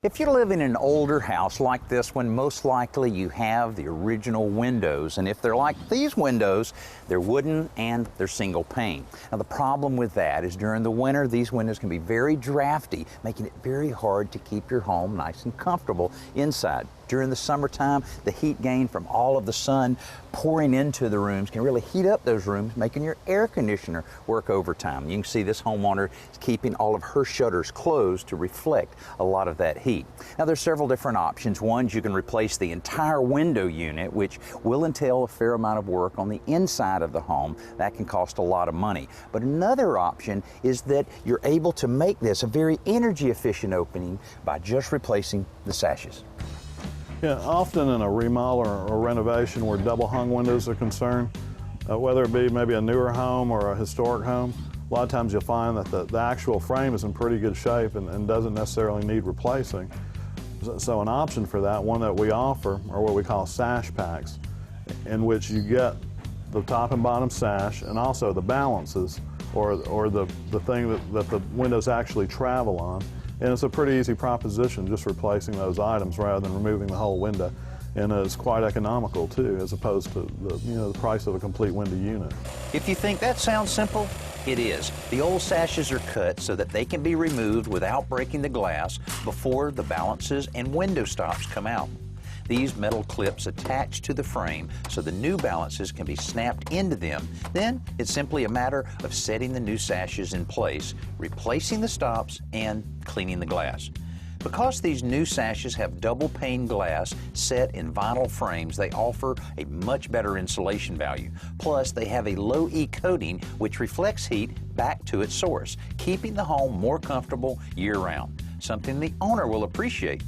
If you live in an older house like this one, most likely you have the original windows, and if they're like these windows, they're wooden and they're single pane. Now the problem with that is during the winter, these windows can be very drafty, making it very hard to keep your home nice and comfortable inside. During the summertime, the heat gain from all of the sun pouring into the rooms can really heat up those rooms, making your air conditioner work overtime. You can see this homeowner is keeping all of her shutters closed to reflect a lot of that heat. Now there's several different options. One, you can replace the entire window unit, which will entail a fair amount of work on the inside of the home. That can cost a lot of money. But another option is that you're able to make this a very energy efficient opening by just replacing the sashes. Yeah, often in a remodel or renovation where double hung windows are concerned, whether it be maybe a newer home or a historic home, a lot of times you'll find that the actual frame is in pretty good shape and doesn't necessarily need replacing. So an option for that, one that we offer, are what we call sash packs, in which you get the top and bottom sash and also the balances or the thing that the windows actually travel on. And it's a pretty easy proposition, just replacing those items rather than removing the whole window. And it's quite economical too, as opposed to the price of a complete window unit. If you think that sounds simple, it is. The old sashes are cut so that they can be removed without breaking the glass before the balances and window stops come out. These metal clips attach to the frame so the new balances can be snapped into them. Then it's simply a matter of setting the new sashes in place, replacing the stops, and cleaning the glass. Because these new sashes have double pane glass set in vinyl frames, they offer a much better insulation value. Plus, they have a low E coating which reflects heat back to its source, keeping the home more comfortable year-round, something the owner will appreciate